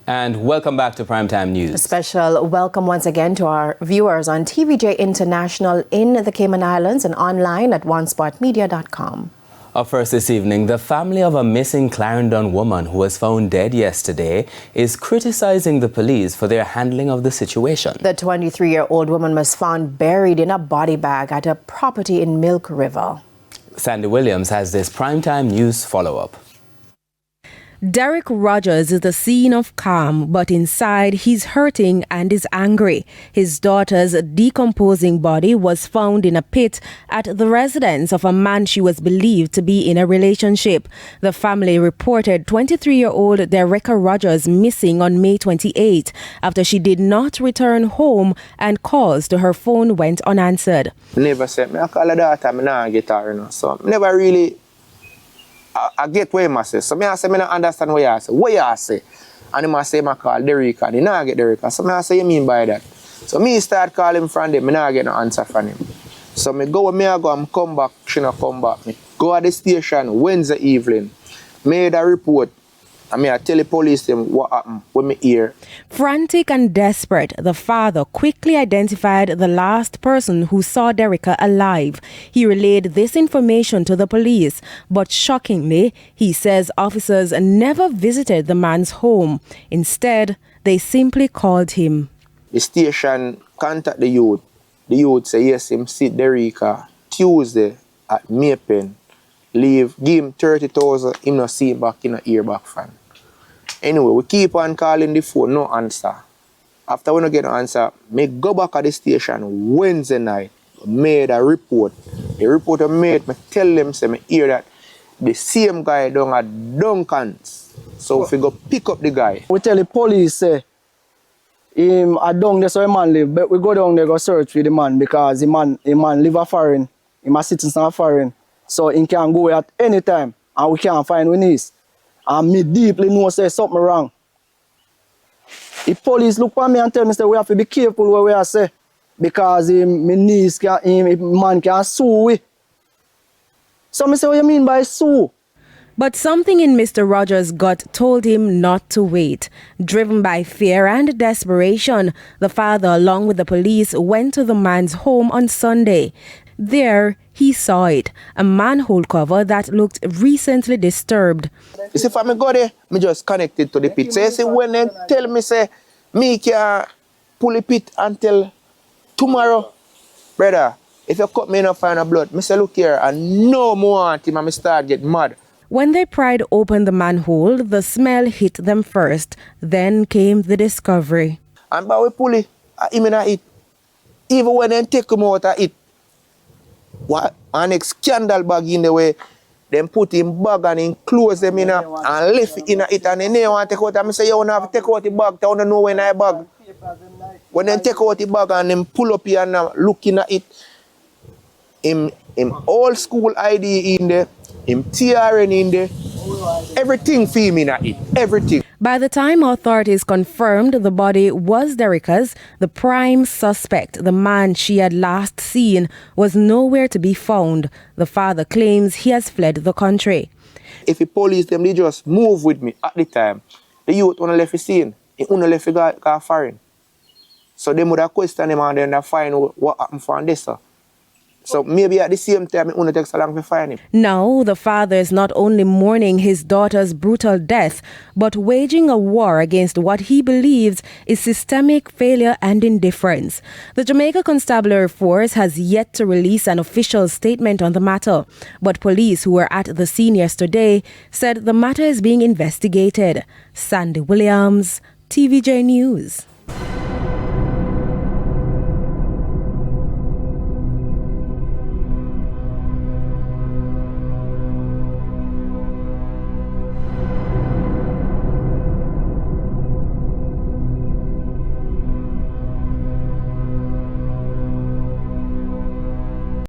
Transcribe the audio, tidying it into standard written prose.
And welcome back to Primetime News. A special welcome once again to our viewers on TVJ International in the Cayman Islands and online at onespotmedia.com. Up first this evening, the family of a missing Clarendon woman who was found dead yesterday is criticizing the police for their handling of the situation. The 23-year-old woman was found buried in a body bag at a property in Milk River. Sandy Williams has this Primetime News follow-up. Derek Rogers is the scene of calm, but inside he's hurting and is angry. His daughter's decomposing body was found in a pit at the residence of a man she was believed to be in a relationship. The family reported 23-year-old Dereka Rogers missing on May 28 after she did not return home and calls to her phone went unanswered. Never said me I call her daughter, me nah get her, you know. So never really I get what you say. So I say, I don't understand what you say. What you say? And I say, I call Derek, and I don't get Derek. So I say, you mean by that? So I start calling from them, I don't get no answer from him. So I go, I come back, she not come back. I go at the station Wednesday evening, made a report, and I tell the police them what happened when I hear. Frantic and desperate, the father quickly identified the last person who saw Dereka alive. He relayed this information to the police, but shockingly, he says officers never visited the man's home. Instead, they simply called him. The station contact the youth. The youth say, yes, him see Dereka Tuesday at Maypen. Leave, give him 30,000, him not see him back in a ear back fan. Anyway, we keep on calling the phone, no answer. After we don't get no answer, me go back at the station Wednesday night, made a report. The report I made, me tell them, say me hear that the same guy down at Duncan's. So if we go pick up the guy. We tell the police, say, him at down there so the man live, but we go down there go search for the man because the man live a foreign, him a citizen of foreign. So he can go at any time and we can't find who he is. And me deeply know say something wrong. The police look at me and tell me say we have to be careful what we are say. Because my niece man can sue we. So me say what you mean by sue? But something in Mr. Rogers' gut told him not to wait. Driven by fear and desperation, the father along with the police went to the man's home on Sunday. There, he saw it, a manhole cover that looked recently disturbed. You see, if I go there, I just connected to the pit. So you see, when they tell me, say, me can pull the pit until tomorrow, brother, if you cut me enough find a blood, I say, look here, and no more want him, and I start get mad. When they pried open the manhole, the smell hit them first. Then came the discovery. And by we pull it, him in it. Even when they take him out of it, what an next scandal bag in the way, then put him bag and him close them in and left it in it and they want to take out. I say, you don't have to take out the bag, you don't know when I bag. When they take out the bag and them pull up here and looking at it, him old school ID in there, him TRN in there, everything for him in it, everything. By the time authorities confirmed the body was Dereka's, the prime suspect, the man she had last seen, was nowhere to be found. The father claims he has fled the country. If the police them, they just move with me at the time. The youth wanna left the scene, he wanna left the guy foreign. So they would have questioned him and then find what happened for this. So maybe at the same time, it won't take so long to find him. Now, the father is not only mourning his daughter's brutal death, but waging a war against what he believes is systemic failure and indifference. The Jamaica Constabulary Force has yet to release an official statement on the matter, but police who were at the scene yesterday said the matter is being investigated. Sandy Williams, TVJ News.